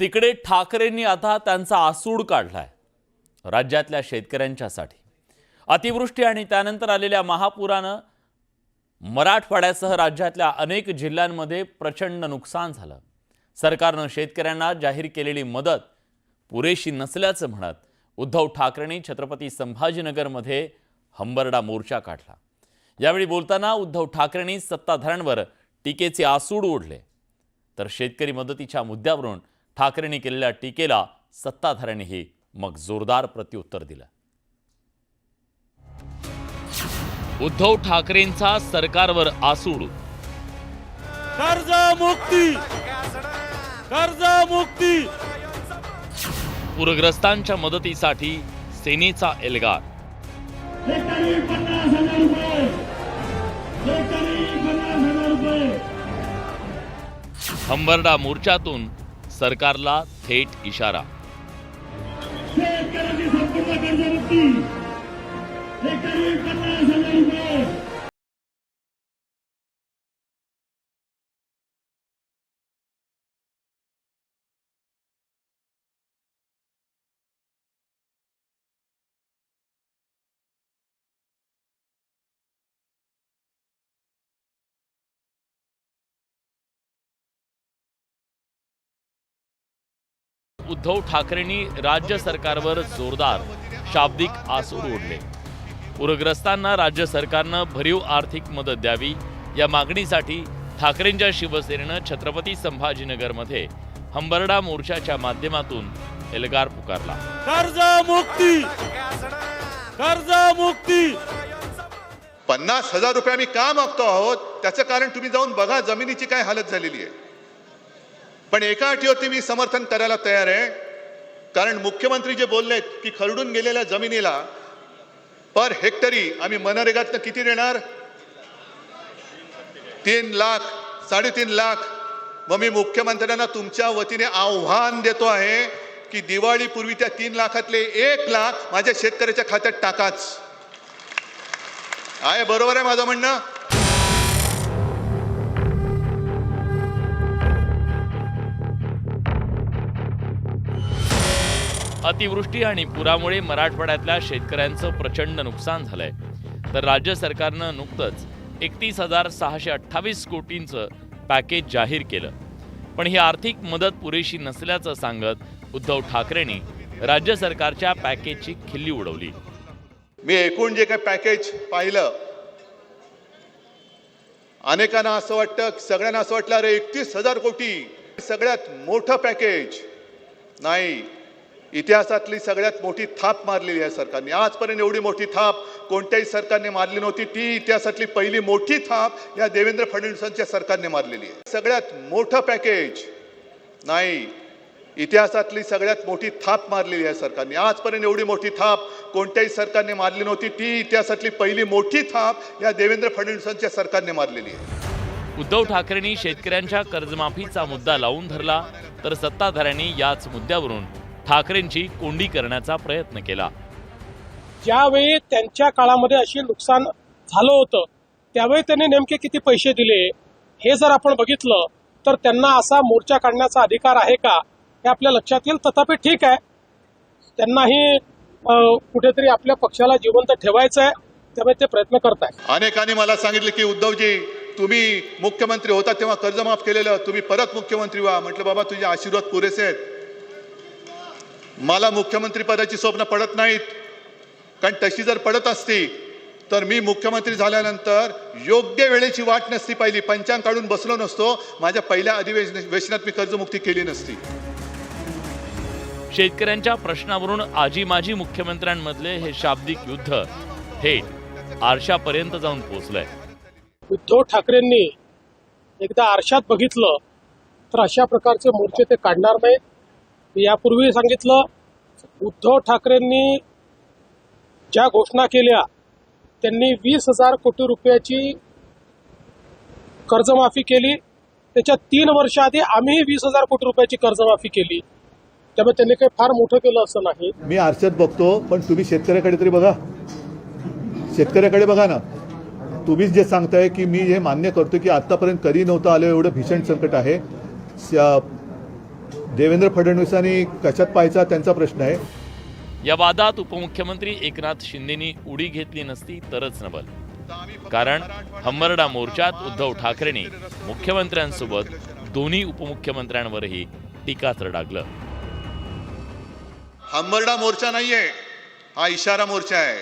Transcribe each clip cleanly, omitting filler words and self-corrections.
तिकडे ठाकरेंनी आता त्यांचा आसूड काढलाय राज्यातल्या शेतकऱ्यांच्यासाठी। अतिवृष्टी आणि त्यानंतर आलेल्या महापुरानं मराठवाड्यासह राज्यातल्या अनेक जिल्ह्यांमध्ये प्रचंड नुकसान झालं। सरकारनं शेतकऱ्यांना जाहीर केलेली मदत पुरेशी नसल्याचं म्हणत उद्धव ठाकरेंनी छत्रपती संभाजीनगरमध्ये हंबरडा मोर्चा काढला। यावेळी बोलताना उद्धव ठाकरेंनी सत्ताधाऱ्यांवर टीकेचे आसूड ओढले, तर शेतकरी मदतीच्या मुद्द्यावरून ठाकरेंनी केलेल्या टीकेला सत्ताधाऱ्यांनीही मग जोरदार प्रत्युत्तर दिलं। उद्धव ठाकरेंचा सरकारवर आसूड। कर्जमुक्ती पूरग्रस्तांच्या मदतीसाठी सेनेचा एल्गार। हंबरडा मोर्चातून सरकारला थेट इशारा। उद्धव ठाकरेंनी राज्य सरकारवर जोरदार शाब्दिक आसूड ओढले। पूरग्रस्तांना राज्य सरकारनं भरीव आर्थिक मदत द्यावी या मागणीसाठी ठाकरेंच्या शिवसेनेनं छत्रपती संभाजीनगरमध्ये हंबरडा मोर्चाच्या माध्यमातून एल्गार पुकारला। कर्जमुक्ती 50,000 रुपये आम्ही का मागतो आहोत त्याचं कारण तुम्ही जाऊन बघा, जमिनीची काय हालत झालेली आहे। पण एका अटीवरती मी समर्थन करायला तयार आहे, कारण मुख्यमंत्री जे बोललेत की खरडून गेलेल्या जमिनीला पर हेक्टरी आम्ही मनरेगातनं किती देणार, 3 लाख 3.5 लाख। मग मी मुख्यमंत्र्यांना तुमच्या वतीने आव्हान देतो आहे की दिवाळीपूर्वी त्या 3 लाखातले 1 लाख माझ्या शेतकऱ्याच्या खात्यात टाकाच। आहे बरोबर आहे माझं म्हणणं? अतिवृष्टी आणि पुरामुळे मराठवाड्यातल्या शेतकऱ्यांचं प्रचंड नुकसान झालंय, तर राज्य सरकारनं नुकतंच 31,628 कोटींचं पॅकेज जाहीर केलं। पण ही आर्थिक मदत पुरेशी नसल्याचं सांगत उद्धव ठाकरेंनी राज्य सरकारच्या पॅकेजची खिल्ली उडवली। मी एकूण जे काही पॅकेज पाहिलं, अनेकांना असं वाटतं, सगळ्यांना असं वाटलं अरे 31,000 कोटी सगळ्यात मोठं पॅकेज नाही। इतिहासातली सगळ्यात मोठी थाप मारलेली आहे सरकारने। आजपर्यंत एवढी मोठी थाप कोणत्याही सरकारने मारली नव्हती। ती इतिहासातली पहिली मोठी थाप या देवेंद्र फडणवीसांच्या सरकारने मारलेली आहे। सगळ्यात मोठं पॅकेज नाही, इतिहासातली सगळ्यात मोठी थाप मारलेली आहे सरकारने। आजपर्यंत एवढी मोठी थाप कोणत्याही सरकारने मारली नव्हती। ती इतिहासातली पहिली मोठी थाप या देवेंद्र फडणवीसांच्या सरकारने मारलेली आहे। उद्धव ठाकरेंनी शेतकऱ्यांच्या कर्जमाफीचा मुद्दा लावून धरला, तर सत्ताधाऱ्यांनी याच मुद्द्यावरून ठाकरेंची कोंडी करण्याचा प्रयत्न केला। ज्यावेळी त्यांच्या काळामध्ये अशी नुकसान झालं होतं त्यावेळी त्यांनी नेमके किती पैसे दिले हे जर आपण बघितलं तर त्यांना असा मोर्चा काढण्याचा अधिकार आहे का हे आपल्या लक्षात येईल। तथापि ठीक आहे, त्यांनाही कुठेतरी आपल्या पक्षाला जिवंत ठेवायचं आहे, त्यामुळे ते प्रयत्न करतायत। अनेकांनी मला सांगितलं की उद्धवजी तुम्ही मुख्यमंत्री होता तेव्हा कर्ज माफ केलेलं, तुम्ही परत मुख्यमंत्री व्हा। म्हटलं बाबा तुझे आशीर्वाद पुरेसे आहेत, मला मुख्यमंत्री पदाची स्वप्न पडत नाहीत, कारण तशी जर पडत असती तर मी मुख्यमंत्री झाल्यानंतर योग्य वेळेची वाट नसती पाहिली, पंचांग काढून बसलो नसतो, माझ्या पहिल्या अधिवेशनात मी कर्जमुक्ती केली नसती। शेतकऱ्यांच्या प्रश्नावरून आजी माजी मुख्यमंत्र्यांमधले हे शाब्दिक युद्ध थेट आरशापर्यंत जाऊन पोहोचलंय। उद्धव ठाकरेंनी एकदा आरशात बघितलं तर अशा प्रकारचे मोर्चे ते काढणार नाहीत। यापूर्वी सांगितलं, उद्धव ठाकरेंनी ज्या घोषणा केल्या त्यांनी 20,000 कोटी रुपयाची कर्जमाफी केली, त्याच्या 3 वर्ष आधी आम्ही 20,000 कोटी रुपयाची कर्जमाफी केली, त्यामुळे त्यांनी काही फार मोठं केलं असं नाही। मी आरशात बघतो, पण तुम्ही शेतकऱ्याकडे तरी बघा, शेतकऱ्याकडे बघा ना। तुम्हीच जे सांगताय की मी हे मान्य करतो की आतापर्यंत कधी नव्हतं आलं एवढं भीषण संकट आहे। देवेंद्र फडणवीसांनी कशात पाहायचा त्यांचा प्रश्न आहे. या वादात उपमुख्यमंत्री एकनाथ शिंदेनी उडी घेतली नसती तरच नवल. कारण हंबरडा मोर्चात उद्धव ठाकरेंनी मुख्यमंत्र्यांसोबत दोन्ही उपमुख्यमंत्र्यांवरही टीकास्त्र डागलं. हंबरडा मोर्चा नाहीये, हा इशारा मोर्चा आहे.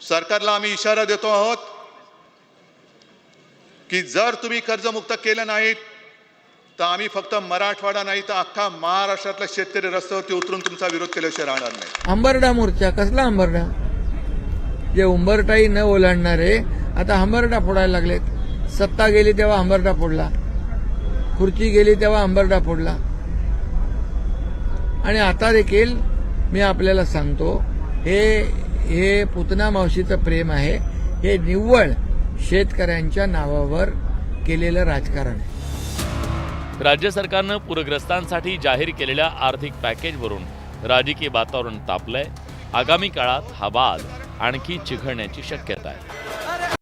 सरकारला आम्ही इशारा देतो आहोत की जर तुम्ही कर्जमुक्त केलं नाहीत तर आम्ही फक्त मराठवाडा नाही तर अख्खा महाराष्ट्रातला शेतकरी रस्त्यावरती उतरून तुमचा विरोध केल्याशिवाय राहणार नाही. हंबरडा मोर्चा कसला हंबरडा? जे उंबरटाही न ओलांडणारे आता हंबरडा फोडायला लागलेत. सत्ता गेली तेव्हा हंबरडा फोडला, खुर्ची गेली तेव्हा हंबरडा फोडला. आणि आता देखील मी आपल्याला सांगतो, हे पुतना मावशीचं प्रेम आहे. हे निव्वळ शेतकऱ्यांच्या नावावर केलेलं राजकारण आहे. राज्य सरकारनं पूरग्रस्तांसाठी जाहीर केलेल्या आर्थिक पॅकेजवरून राजकीय वातावरण तापलंय. आगामी काळात हा वाद आणखी चिघळण्याची शक्यता आहे.